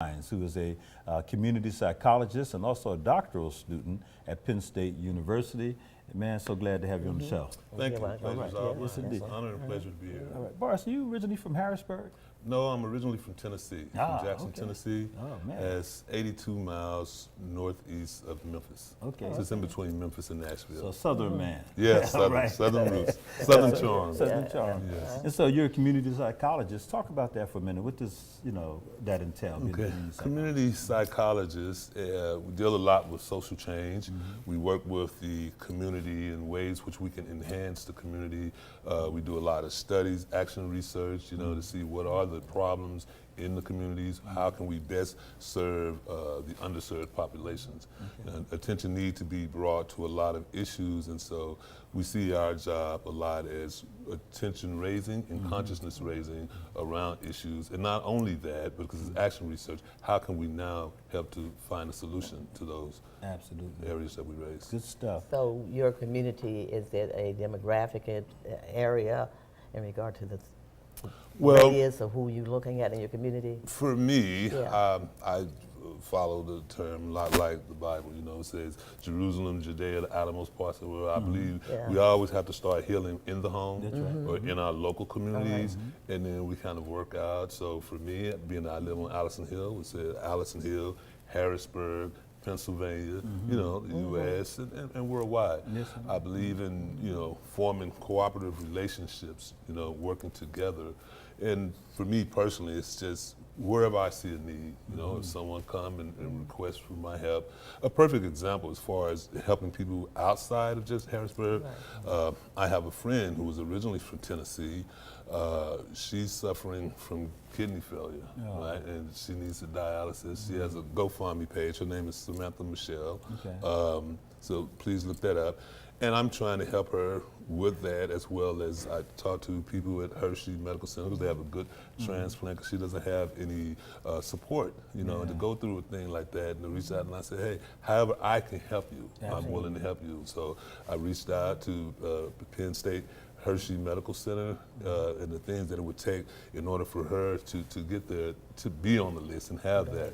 Hines, who is a community psychologist and also a doctoral student at Penn State University. Man, so glad to have you on the show. Thank you. All right. Yes, indeed. It's an honor and pleasure to be here. All right. Boris, are you originally from Harrisburg? No, I'm originally from Tennessee, from Jackson, okay. Tennessee. Oh, man. It's 82 miles northeast of Memphis. Okay. So it's in between Memphis and Nashville. So Southern man. Yes, All right. Southern roots, Southern charm. Southern charm. Yes. And so you're a community psychologist. Talk about that for a minute. What does that entail? being a Okay. community psychologist? Community psychologists, we deal a lot with social change. We work with the community in ways which we can enhance the community. We do a lot of studies, action research, to see what are the problems in the communities, how can we best serve the underserved populations. Attention needs to be brought to a lot of issues, and so we see our job a lot as attention raising and consciousness raising around issues. And not only that, because it's action research, how can we now help to find a solution to those areas that we raise. Good stuff. So your community, is it a demographic area in regard to the radius of who you're looking at in your community? For me, Yeah. I follow the term a lot like the Bible. It says Jerusalem, Judea, the outermost parts of the world. I believe we always have to start healing in the home or in our local communities, and then we kind of work out. So for me, being that I live on Allison Hill, we said Allison Hill, Harrisburg, Pennsylvania, the U.S. and worldwide. Yes, I believe in forming cooperative relationships, working together. And for me personally, it's just wherever I see a need, if someone come and request for my help. A perfect example as far as helping people outside of just Harrisburg, I have a friend who was originally from Tennessee. She's suffering from kidney failure, right? And she needs a dialysis. She has a GoFundMe page. Her name is Samantha Michelle. Okay. So please look that up. And I'm trying to help her with that, as well as I talk to people at Hershey Medical Center because they have a good transplant, because she doesn't have any support, and to go through a thing like that and to reach out and I say, hey, however I can help you, I'm willing to help you. So I reached out to Penn State Hershey Medical Center and the things that it would take in order for her to get there, to be on the list and have that,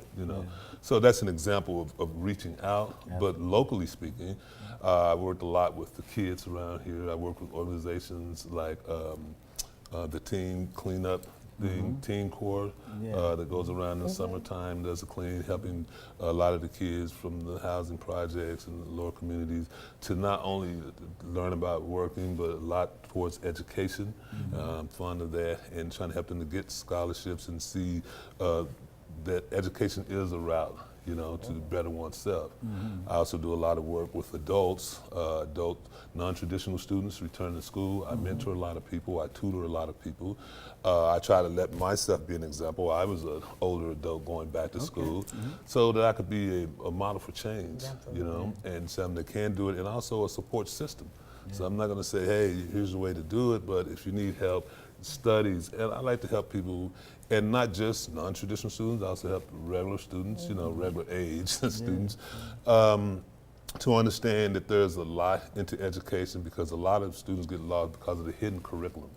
So that's an example of reaching out. But locally speaking, I worked a lot with the kids around here. I work with organizations like the Teen Cleanup thing, Teen Corps, that goes around in the summertime, does a clean, helping a lot of the kids from the housing projects and the lower communities to not only learn about working, but a lot towards education. I'm fond of that, and trying to help them to get scholarships and see that education is a route, to better oneself. I also do a lot of work with adults, adult non-traditional students returning to school. I mentor a lot of people. I tutor a lot of people. I try to let myself be an example. I was an older adult going back to school, so that I could be a model for change, and something that can do it, and also a support system. So I'm not going to say, hey, here's the way to do it, but if you need help, studies, and I like to help people, and not just non-traditional students, I also help regular students, regular age students, to understand that there's a lot into education, because a lot of students get lost because of the hidden curriculum.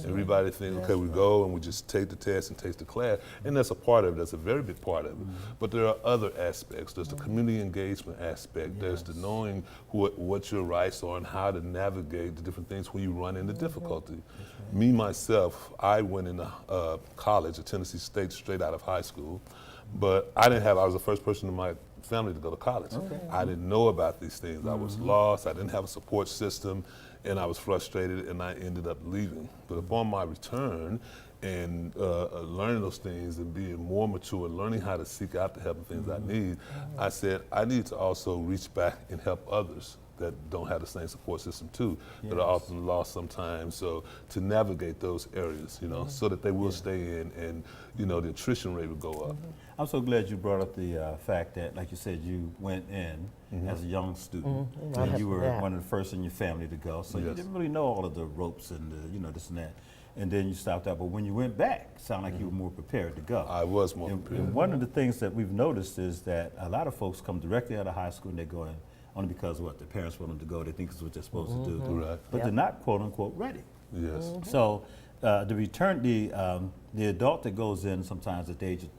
Everybody thinks, okay, we go and we just take the test and take the class, and that's a part of it, that's a very big part of it. But there are other aspects. There's the community engagement aspect, there's the knowing what your rights are and how to navigate the different things when you run into difficulty. Me, myself, I went into college at Tennessee State straight out of high school, but I was the first person in my family to go to college. I didn't know about these things. I was lost, I didn't have a support system, and I was frustrated, and I ended up leaving. But upon my return and learning those things and being more mature and learning how to seek out the help and things I need, I said I need to also reach back and help others that don't have the same support system too, that are often lost sometimes. So to navigate those areas, so that they will stay in, and the attrition rate will go up. I'm so glad you brought up the fact that, like you said, you went in as a young student, and you were one of the first in your family to go. So you didn't really know all of the ropes and the, this and that. And then you stopped out. But when you went back, it sounded like you were more prepared to go. I was more prepared. And one of the things that we've noticed is that a lot of folks come directly out of high school and they go in only because of what their parents want them to go. They think it's what they're supposed to do. Right. But they're not, quote unquote, ready. Yes. So the adult that goes in sometimes at the age of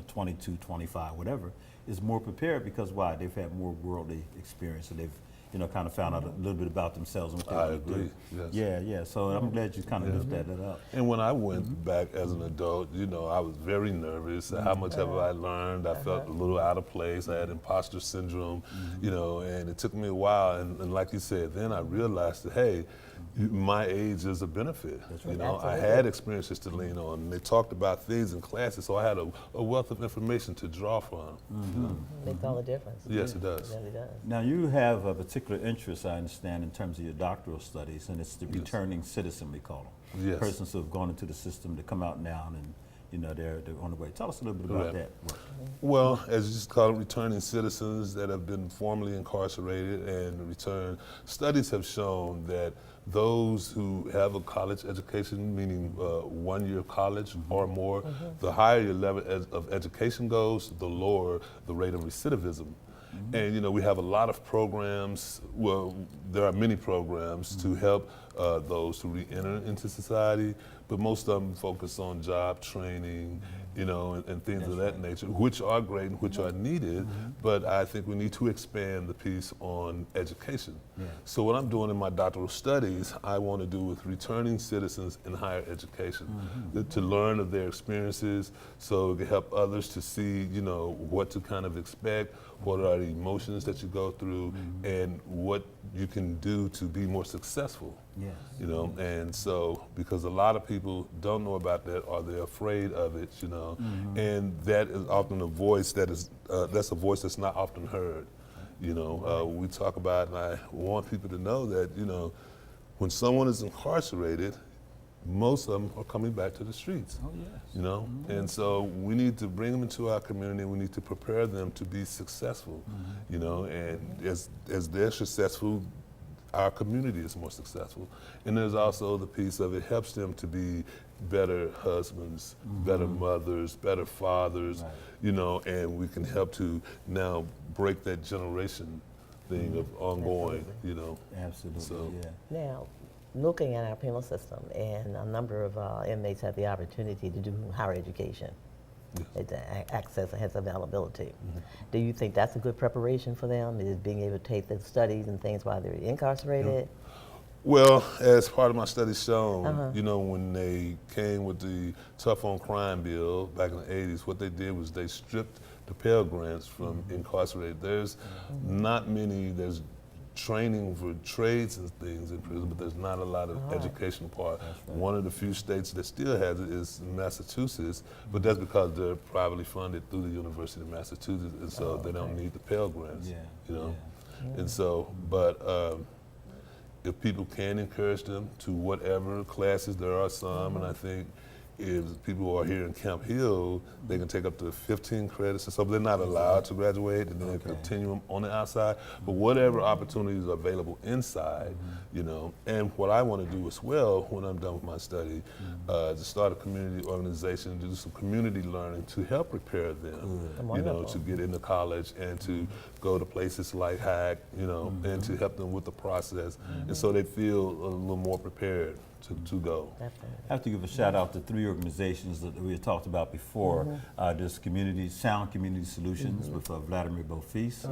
22, 25, whatever, is more prepared because why? They've had more worldly experience, and they've kind of found out a little bit about themselves and what they I want to agree. do. Yes. Yeah. So I'm glad you kind of lifted that up. And when I went back as an adult, I was very nervous. How much have I learned? I felt a little out of place. I had imposter syndrome, and it took me a while. And like you said, then I realized that, hey, my age is a benefit. I had experiences to lean on. And they talked about things in classes, so I had a wealth of information to draw from. Makes all the difference. Yes, it does. It really does. Now you have a particular interest, I understand, in terms of your doctoral studies, and it's the returning citizen, we call them. Yes. Persons who have gone into the system to come out now and they're on the way. Tell us a little bit about that. Well, as you just call them, returning citizens that have been formerly incarcerated and return. Studies have shown that those who have a college education, meaning 1 year of college or more, the higher your level of education goes, the lower the rate of recidivism. And we have a lot of programs. Well, there are many programs to help those who re-enter into society, but most of them focus on job training, and things of that nature, which are great and which are needed. But I think we need to expand the piece on education. So what I'm doing in my doctoral studies, I want to do with returning citizens in higher education, to learn of their experiences, so it can help others to see, what to kind of expect, what are the emotions that you go through, and what you can do to be more successful. Yes. And so, because a lot of people don't know about that, or they're afraid of it, and that is often a voice that's a voice that's not often heard. We talk about, and I want people to know that, when someone is incarcerated, most of them are coming back to the streets. Oh, yes. And so we need to bring them into our community. We need to prepare them to be successful, and as they're successful, our community is more successful. And there's also the piece of it helps them to be better husbands, better mothers, better fathers, and we can help to now break that generation thing of ongoing, Absolutely. So, Now, looking at our penal system, and a number of inmates have the opportunity to do higher education. Access has availability. Do you think that's a good preparation for them, is being able to take the studies and things while they're incarcerated? Well, as part of my studies shown, when they came with the Tough on Crime bill back in the 80s, what they did was they stripped the Pell Grants from incarcerated. There's not many, there's training for trades and things in prison, but there's not a lot of educational part. One of the few states that still has it is Massachusetts, but that's because they're privately funded through the University of Massachusetts, and so they don't need the Pell Grants, And so, but if people can encourage them to whatever classes, there are some, and I think if people are here in Camp Hill, they can take up to 15 credits or so, but they're not allowed to graduate, and then they continue on the outside. But whatever opportunities are available inside, and what I want to do as well when I'm done with my study, to start a community organization, to do some community learning to help prepare them, to get into college and to go to places like HAC, and to help them with the process, and so they feel a little more prepared to go. Definitely. I have to give a shout out to 3 organizations that we had talked about before. There's Sound Community Solutions with Vladimir Bofis.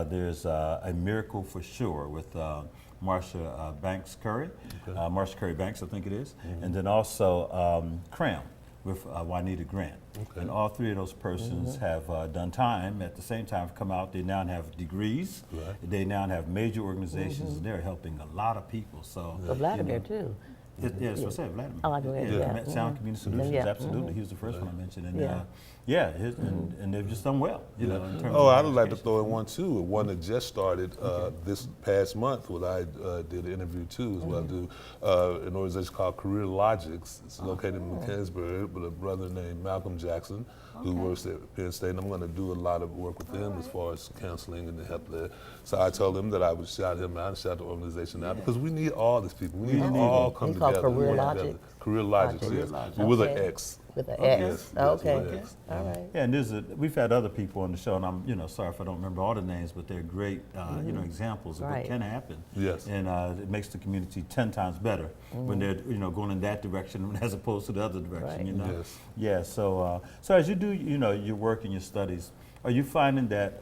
There's A Miracle for Sure with Marsha Banks Curry, Marsha Curry Banks, I think it is. And then also CRAM with Juanita Grant. And all 3 of those persons have done time. At the same time, have come out. They now have degrees. They now have major organizations. And they're helping a lot of people. So Vladimir too. Yeah, that's what I said, Vladimir. Oh, I go ahead. Sound Community Solutions, absolutely. He was the first one I mentioned. And and they've just done well, in terms of I'd like to throw in one too, one that just started this past month, what I did an interview too, as well. I do an organization called Career Logics. It's located in Mechanicsburg with a brother named Malcolm Jackson, who works at Penn State, and I'm going to do a lot of work with them as far as counseling and the help there. So I told him that I would shout him out and shout the organization out, because we need all these people. We need them all come together. Career Logics. Career Logics, yes. With an X. With an Yes, X. yes, Okay. with an X. All right. Yeah, and we've had other people on the show, and I'm sorry if I don't remember all the names, but they're great examples of what Right. can happen. Yes. And it makes the community 10 times better when they're going in that direction as opposed to the other direction. Right. You know. Yes. Yeah. So as you do your work and your studies, are you finding that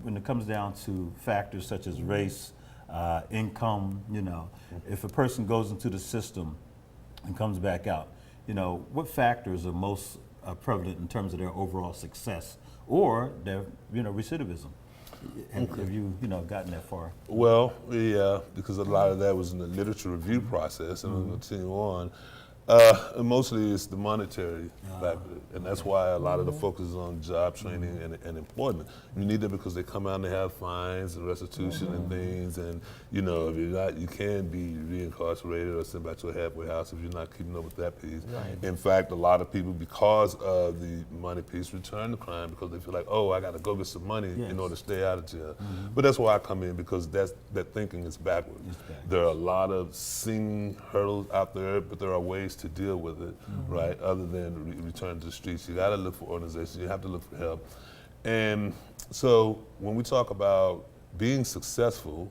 when it comes down to factors such as race, income, if a person goes into the system and comes back out, what factors are most prevalent in terms of their overall success or their recidivism? Have you gotten that far? Well, yeah, because a lot of that was in the literature review process, and I'm going to continue on. And mostly it's the monetary factor, and that's why a lot of the focus is on job training and employment. You need that because they come out and they have fines and restitution and things, and if you're not, you can be reincarcerated or sent back to a halfway house if you're not keeping up with that piece. Right. In fact, a lot of people, because of the money piece, return to crime because they feel like, oh, I got to go get some money in order to stay out of jail. But that's why I come in, because that thinking is backwards. There are a lot of seeming hurdles out there, but there are ways to deal with it, right? Other than return to the streets, you got to look for organizations. You have to look for help. And so when we talk about being successful,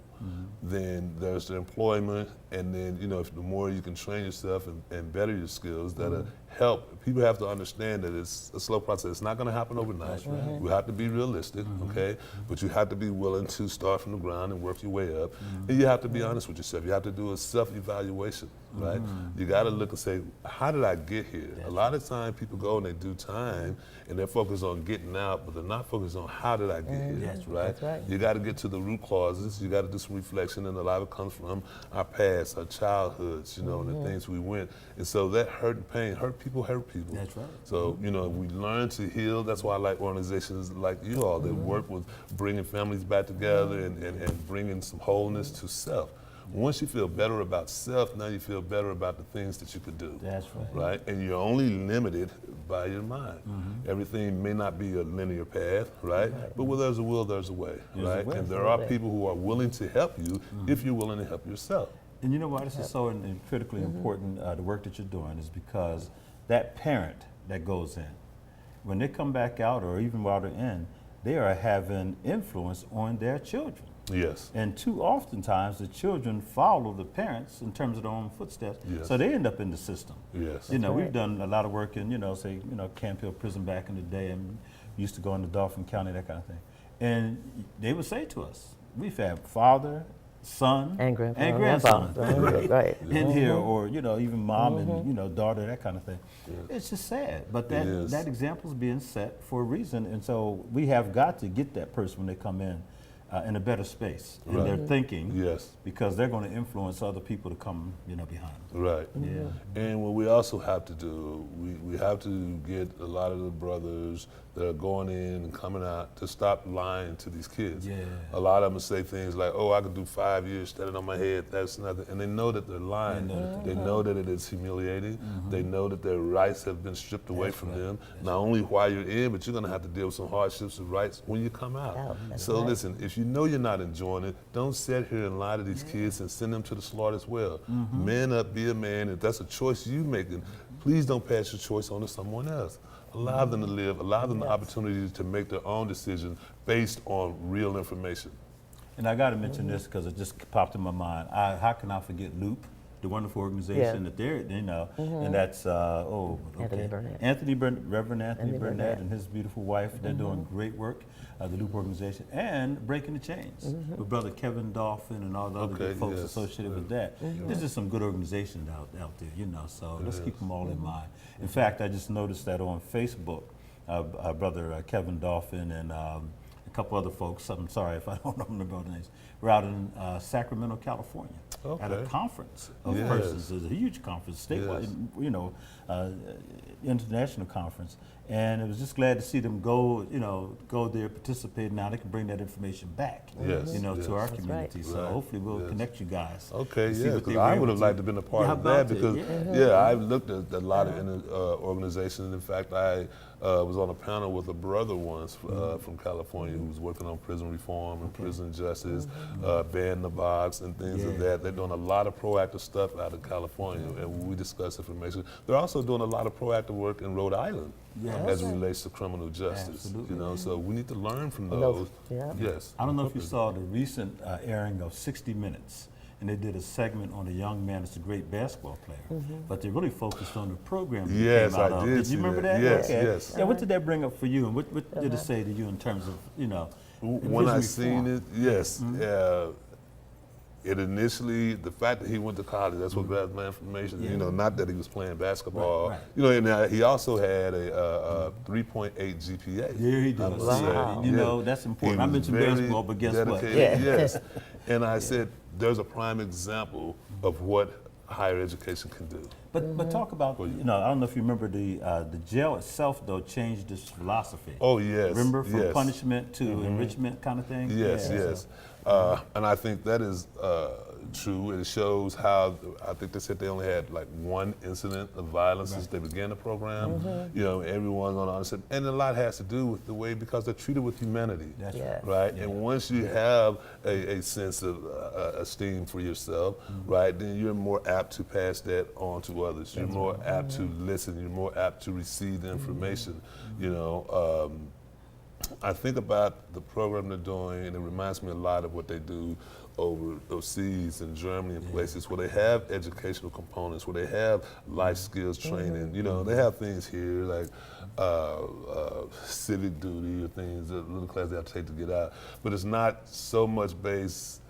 then there's the employment, and then if the more you can train yourself and better your skills, that'll help. People have to understand that it's a slow process. It's not going to happen overnight. You have to be realistic, okay? But you have to be willing to start from the ground and work your way up. And you have to be honest with yourself. You have to do a self-evaluation, right? You got to look and say, how did I get here? A lot of time people go and they do time and they're focused on getting out, but they're not focused on how did I get here, That's right? right. You got to get to the root causes. You got to do some reflection, and a lot of it comes from our past, our childhoods, and the things we went. And so that hurt and pain, hurt people. That's right. So, we learn to heal. That's why I like organizations like you all that work with bringing families back together and bringing some wholeness to self. Once you feel better about self, now you feel better about the things that you could do. That's right. Right? And you're only limited by your mind. Everything may not be a linear path, right? But where there's a will, there's a way, right? way. And there are people who are willing to help you if you're willing to help yourself. And you know why this is so critically important, the work that you're doing, is because that parent that goes in, when they come back out or even while they're in, they are having influence on their children. Yes. And too oftentimes the children follow the parents in terms of their own footsteps, Yes. so they end up in the system. Yes. We've done a lot of work in, Camp Hill Prison back in the day, and used to go into Dauphin County, that kind of thing. And they would say to us, we've had father, son, And grandfather, grandson right. in here, or even mom and daughter, that kind of thing. It's just sad, but that example is being set for a reason, and so we have got to get that person when they come in a better space in their thinking, Yes. because they're going to influence other people to come behind them. Right. Yeah. And what we also have to do, we have to get a lot of the brothers that are going in and coming out to stop lying to these kids. Yeah. A lot of them say things like, oh, I could do 5 years standing on my head, that's nothing. And they know that they're lying. They know that it is humiliating. They know that their rights have been stripped away from them. Not only while you're in, but you're going to have to deal with some hardships and rights when you come out. So listen, if you know you're not enjoying it, don't sit here and lie to these kids and send them to the slaughter as well. Man up, be a man. If that's a choice you making, please don't pass your choice on to someone else. Allow them to live, allow them the opportunity to make their own decision based on real information. And I got to mention this because it just popped in my mind. How can I forget Loop, the wonderful organization that they're, and that's Anthony Burnett. Reverend Anthony Burnett and his beautiful wife. They're doing great work, the Loop organization, and Breaking the Chains with brother Kevin Dolphin and all the other good folks associated with that. There's just some good organizations out there, so let's keep them all in mind. In fact, I just noticed that on Facebook, brother Kevin Dolphin and a couple other folks, I'm sorry if I don't remember all the names, we're out in Sacramento, California at a conference of persons. It's a huge conference, statewide, international conference. And it was just glad to see them go, go there, participate. Now they can bring that information back, Yes, to our That's community. right. So Right. hopefully we'll Yes. connect you guys. Okay, to see yeah, what because they were I able would have to- liked to have been a part Yeah, of how that about because, that? I've looked at a lot of organizations. In fact, I was on a panel with a brother once from California who was working on prison reform and prison justice, ban the box and things of Yeah. that. They're doing a lot of proactive stuff out of California, and we discuss information. They're also doing a lot of proactive work in Rhode Island as it relates to criminal justice. Absolutely. So we need to learn from And those. yeah. Yes. I don't know if you saw the recent airing of 60 Minutes, and they did a segment on a young man that's a great basketball player, but they really focused on the program that he Yes, came out I of. did Did see you remember that. that? Yes, Okay. yes. Yeah, what did that bring up for you, and what did it say to you in terms of, When I prison seen reform? it, yes. It initially, the fact that he went to college, that's what grabbed my information. Not that he was playing basketball. Right. And he also had a 3.8 GPA. Yeah, he does. I must Wow. say. That's He important. I was mentioned very basketball, but guess what? dedicated, Yeah. Yes. And I said, there's a prime example of what higher education can do. But talk about, I don't know if you remember the jail itself, though, changed its philosophy. Oh, yes. Remember, from yes. punishment to enrichment kind of thing? Yes, Yeah, yes. so- And I think that is true. It shows how, I think they said they only had like one incident of violence since they began the program. Everyone's on honest. And a lot has to do with the way, because they're treated with humanity. That's Yes. Right? And once you have a sense of esteem for yourself, right, then you're more apt to pass that on to others. You're more apt to listen. You're more apt to receive the information. I think about the program they're doing, and it reminds me a lot of what they do overseas in Germany and places where they have educational components, where they have life skills training. They have things here like civic duty or things, a little class they have to take to get out. But it's not so much based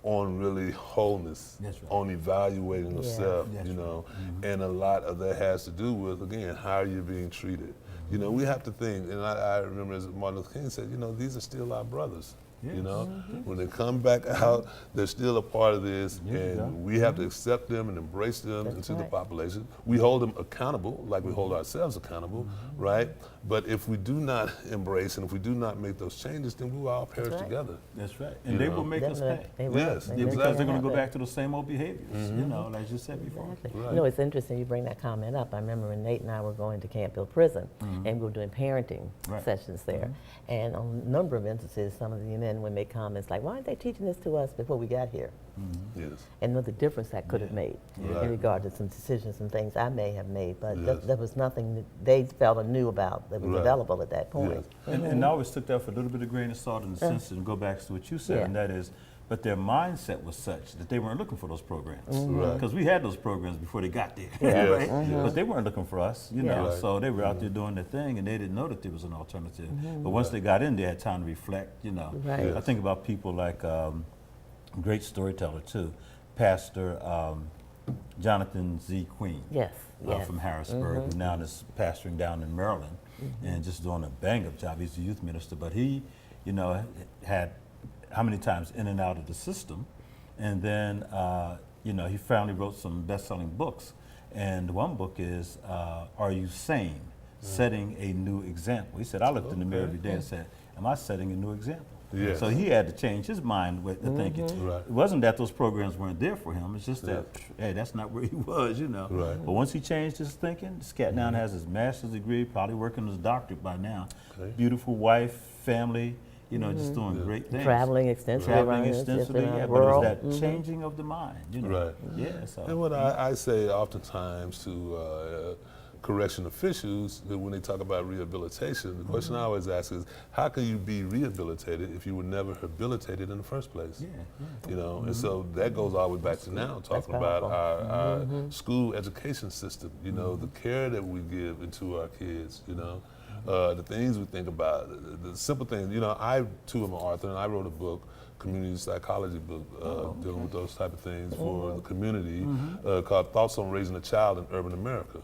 on really wholeness, That's right. on evaluating yourself, That's and a lot of that has to do with, again, how you're being treated. We have to think, and I remember as Martin Luther King said, these are still our brothers. When they come back out, they're still a part of this, and we have to accept them and embrace them into the population. We hold them accountable, like we hold ourselves accountable, right? But if we do not embrace and if we do not make those changes, then we will all perish together. That's right. And they will make us pay. They will. Yes. They Yeah, make because it they're going to go happen. back to the same old behaviors, like you said before. Exactly. Right. It's interesting you bring that comment up. I remember when Nate and I were going to Campbell Prison, and we were doing parenting sessions there. And on a number of instances, some of the men would make comments like, why aren't they teaching this to us before we got here? Yes. And what the difference that could have made Right. in regard to some decisions and things I may have made, but Yes. there was nothing that they felt or knew about that was Right. available at that point. Yes. And I always took that for a little bit of grain of salt in the sense, and go back to what you said, Yeah. and that is, but their mindset was such that they weren't looking for those programs. Right. Because we had those programs before they got there, Yeah. right? Yes. But they weren't looking for us, Yeah. Right. so they were out there doing their thing, and they didn't know that there was an alternative. But once they got in, they had time to reflect, Right. Yes. I think about people like, great storyteller too, Pastor Jonathan Z. Queen. Yes, yes. From Harrisburg, who now is pastoring down in Maryland, and just doing a bang-up job. He's a youth minister, but he, had how many times in and out of the system, and then, he finally wrote some best-selling books, and one book is "Are You Sane? Setting a New Example." He said, "I looked in the mirror every day and said, am I setting a new example?" Yes. So he had to change his mind with the thinking. Right. It wasn't that those programs weren't there for him. It's just that, hey, that's not where he was, Right. But once he changed his thinking, this cat now has his master's degree, probably working as a doctorate by now. Okay. Beautiful wife, family, just doing great things. Traveling extensively Traveling around extensively, the yeah, world. but it's that changing of the mind, Right. Yeah, so. And what I say oftentimes to correction officials, that when they talk about rehabilitation, the question I always ask is, how can you be rehabilitated if you were never habilitated in the first place? Yeah, And so that goes all the way back to now, talking about powerful. our school education system, the care that we give into our kids, the things we think about, the simple things. I too am an author, and I wrote a book community psychology book dealing with those type of things for the community called Thoughts on Raising a Child in Urban America.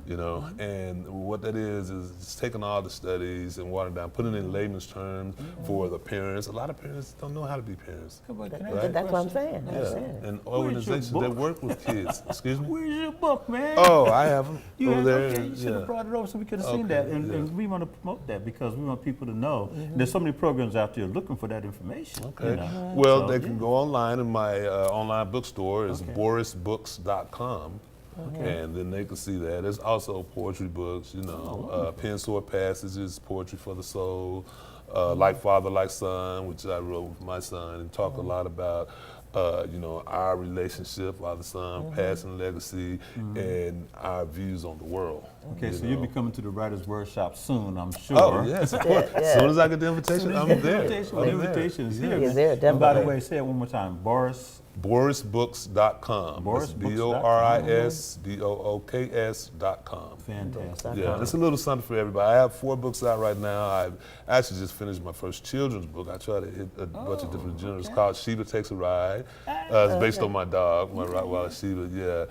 You know, and what that is it's taking all the studies and watering down, putting it in layman's terms for the parents. A lot of parents don't know how to be parents. That's what I'm saying. And organizations that work with kids. Excuse me? Where's your book, man? Oh, I have them You over there. Okay, you should have brought it over so we could have seen that. And we want to promote that because we want people to know there's so many programs out there looking for that information. Okay. You know? Well, So, they can go online, and my online bookstore is borisbooks.com. And then they can see that. There's also poetry books, you know, Pen Sword Passages, Poetry for the Soul, Like Father, Like Son, which I wrote with my son, and talk a lot about, you know, our relationship, father-son, passing legacy, and our views on the world. Okay, so you'll be coming to the Writers' Workshop soon, I'm sure. Oh, yes, of course. As soon as I get the invitation, I'm there. The invitation is here. He's there, And by the definitely. way, say it one more time. borisbooks.com. borisbooks.com. Fantastic. Yeah, it's a little something for everybody. I have 4 books out right now. I've actually just finished my first children's book. I try to hit a bunch of different genres. It's called Sheba Takes a Ride. It's based on my dog, my Rottweiler Sheba. Yeah,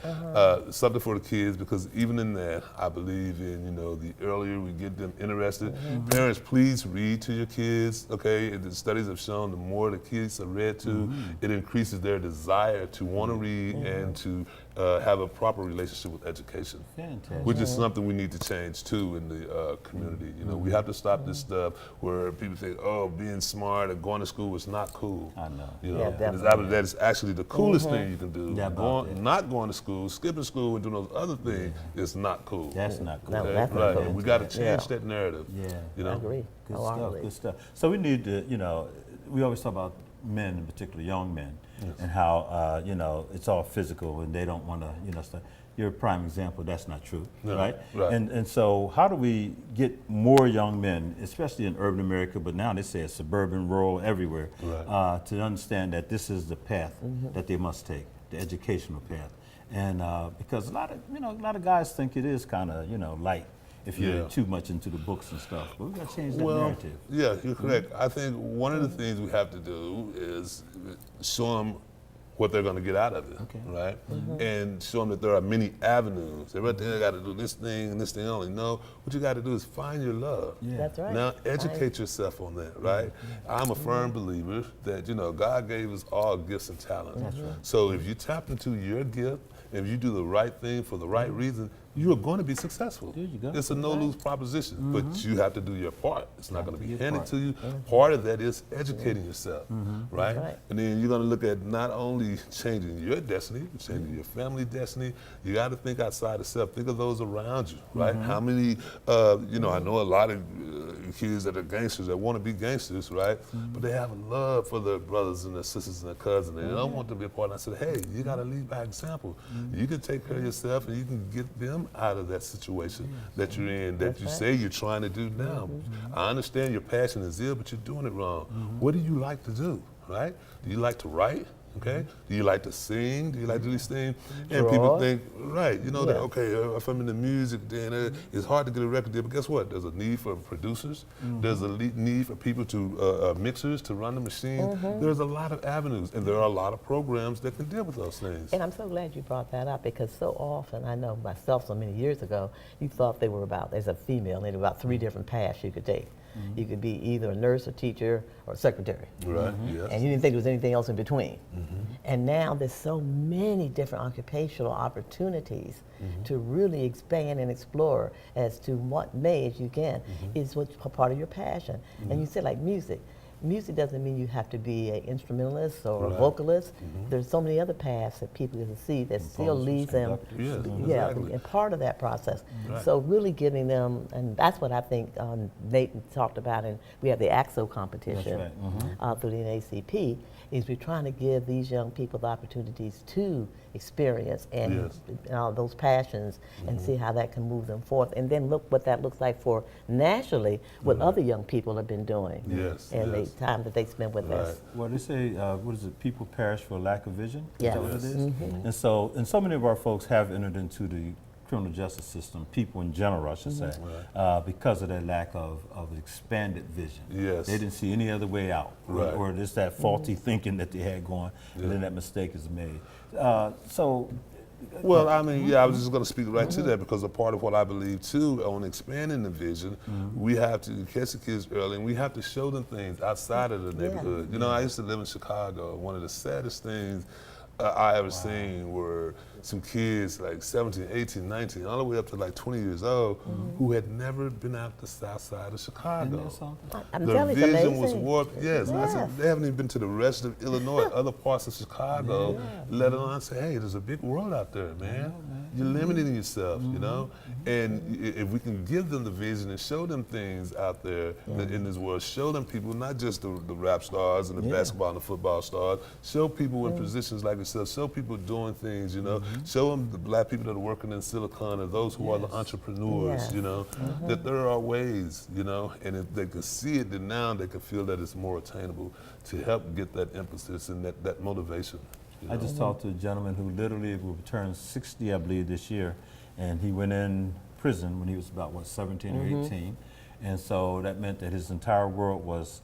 something for the kids, because even in that, I believe in, you know, the earlier we get them interested. Parents, please read to your kids. Okay, the studies have shown the more the kids are read to, it increases their desire to want to read and to have a proper relationship with education. Fantastic. Which is something we need to change too in the community. You know, we have to stop this stuff where people think, oh, being smart and going to school is not cool. I know. You know, Yeah, and definitely. that is actually the coolest thing you can do. Yeah, about that. Not going to school, skipping school, and doing those other things is not cool. That's not cool. No, Okay? that's not Right. cool. And we got to change Yeah. that narrative. Yeah. You know. I agree. Good stuff, Wholeheartedly. good stuff. So we need to, you know, we always talk about men, in particular young men, and how, you know, it's all physical and they don't want to, you know, stuff. You're a prime example, that's not true, No, right? right. And so how do we get more young men, especially in urban America, but now they say it's suburban, rural, everywhere, Right. to understand that this is the path that they must take, the educational path. And because a lot of guys think it is kind of, you know, light if you're Yeah. too much into the books and stuff. But we got to change that Well, narrative. yeah, you're correct. I think one of the things we have to do is show them what they're going to get out of it, right? And show them that there are many avenues. Everybody think they got to do this thing and this thing only. No, what you got to do is find your love. Yeah. That's right. Now educate yourself on that, right? I'm a firm believer that, you know, God gave us all gifts and talents. So if you tap into your gift, if you do the right thing for the right reason, you are going to be successful. There you go. It's a no-lose proposition, but you have to do your part. It's not going to be your handed part. to you. Part of that is educating yourself, right? Right. And then you're going to look at not only changing your destiny, but changing your family destiny. You got to think outside of self. Think of those around you, right? How many, you know, I know a lot of kids that are gangsters that want to be gangsters, right? But they have a love for their brothers and their sisters and their cousins. And they don't want to be a part. And I said, hey, you got to lead by example. You can take care of yourself and you can get them out of that situation that you're in, that you say you're trying to do now. I understand your passion is ill, but you're doing it wrong. What do you like to do, right? Do you like to write? Okay. Do you like to sing? Do you like to do these things? And people Draw. think, right, you know, that, Yeah. okay, if I'm in the music, then it's hard to get a record deal. But guess what? There's a need for producers. There's a need for people to, mixers to run the machine. There's a lot of avenues, and there are a lot of programs that can deal with those things. And I'm so glad you brought that up, because so often, I know myself so many years ago, you thought they were about, as a female, they were about 3 different paths you could take. You could be either a nurse, a teacher, or a secretary. Right, yes. And you didn't think there was anything else in between. And now there's so many different occupational opportunities to really expand and explore as to what may, as you can, is what's part of your passion. And you said like music. Music doesn't mean you have to be an instrumentalist or a vocalist. There's so many other paths that people can see that still leads them. Yes, Yeah, exactly. and part of that process. Right. So really giving them, and that's what I think Nate talked about, and we have the AXO competition That's through the NACP, is we're trying to give these young people the opportunities to experience and those passions and see how that can move them forth. And then look what that looks like for nationally, what other young people have been doing Yes, and yes. the time that they spend with us. Well, they say, what is it, people perish for lack of vision? Is Yes. that what it is? And so many of our folks have entered into the criminal justice system, people in general, I should say, because of their lack of expanded vision. Yes. They didn't see any other way out, Right. or just that faulty thinking that they had going, and then that mistake is made. Well, I mean, yeah, I was just going to speak right to that, because a part of what I believe too on expanding the vision, we have to catch the kids early, and we have to show them things outside of the neighborhood. You know, I used to live in Chicago. One of the saddest things I ever seen were some kids like 17, 18, 19, all the way up to like 20 years old, who had never been out the south side of Chicago. I'm Their telling you, it's vision was amazing. warped. Yes, I Yes. said, they haven't even been to the rest of Illinois, other parts of Chicago, let alone say, hey, there's a big world out there, man. You're limiting yourself, you know? And if we can give them the vision and show them things out there in this world, show them people, not just the rap stars and the basketball and the football stars, show people in positions like yourself, show people doing things, you know? Show them the black people that are working in Silicon, or those who are the entrepreneurs, you know, that there are ways, you know, and if they could see it, then now they could feel that it's more attainable to help get that emphasis and that motivation. You know? I just talked to a gentleman who literally will turn 60, I believe, this year, and he went in prison when he was about, what, 17 or 18, and so that meant that his entire world was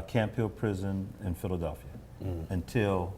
Camp Hill Prison in Philadelphia until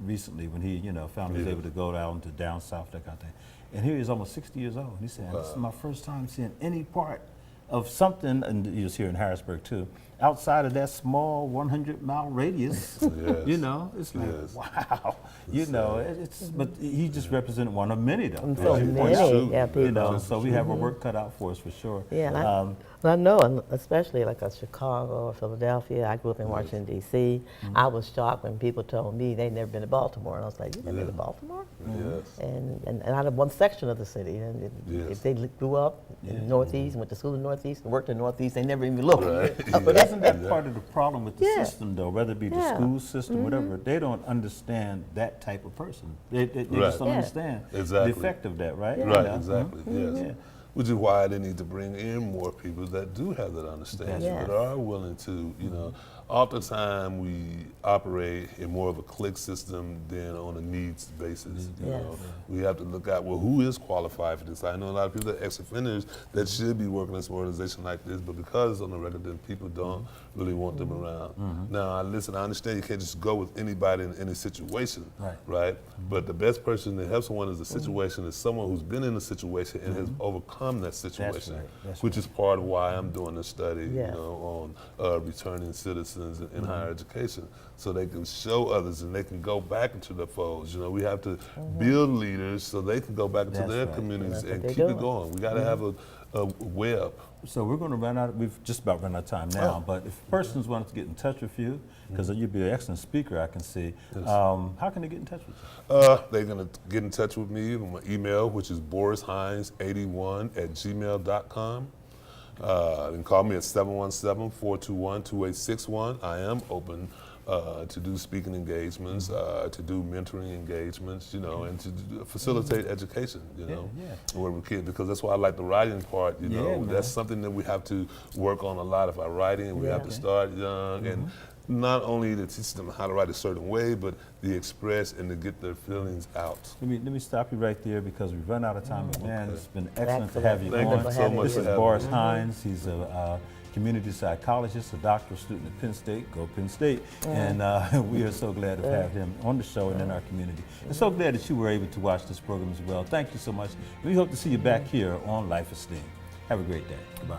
recently, when he, you know, found he was able to go down to down south, that kind of thing. And here he is, almost 60 years old. And he said, this is my first time seeing any part of something, and he was here in Harrisburg too, outside of that small 100-mile radius. You know, it's like, wow. You know, it's, but he just represented one of many, though. And so many, people. You know, so we have our work cut out for us, for sure. Yeah, I know, and especially like Chicago or Philadelphia. I grew up in Washington, D.C. I was shocked when people told me they'd never been to Baltimore. And I was like, you've never been to Baltimore? Yes. And out of one section of the city. And if they grew up in the Northeast, went to school in the Northeast, and worked in the Northeast, they never even looked. But isn't that part of the problem with the system, though, whether it be the school system, whatever? They don't understand that type of person. They just don't understand the effect of that, right? Right, exactly, yes. Which is why they need to bring in more people that do have that understanding, that are willing to, you know. Oftentimes we operate in more of a clique system than on a needs basis. You know, we have to look at, well, who is qualified for this? I know a lot of people that are ex-offenders that should be working in an organization like this, but because on the record, then people don't really want them around. Now, listen, I understand you can't just go with anybody in any situation, right? But the best person to help someone in a situation is someone who's been in a situation and has overcome that situation, which is part of why I'm doing this study, you know, on returning citizens in higher education, so they can show others and they can go back into their folds. You know, we have to build leaders so they can go back into their communities and keep it going. We got to have a web. So we're going to run out. We've just about run out of time now. But if persons want to get in touch with you, because you'd be an excellent speaker, I can see. How can they get in touch with you? They're going to get in touch with me with my email, which is BorisHines81@gmail.com. You can call me at 717-421-2861. I am open to do speaking engagements, to do mentoring engagements, you know, and to facilitate education, you know, where we can, because that's why I like the writing part, you know. That's something that we have to work on a lot of our writing. We have to start young, and not only to teach them how to write a certain way, but the express and to get their feelings out. Let me stop you right there, because we've run out of time. But man, it's been excellent to have you Thank on. you so much. This is Boris Hines. He's a community psychologist, a doctoral student at Penn State. Go Penn State! And we are so glad to have him on the show and in our community. And so glad that you were able to watch this program as well. Thank you so much. We hope to see you back here on Life Esteem. Have a great day. Goodbye.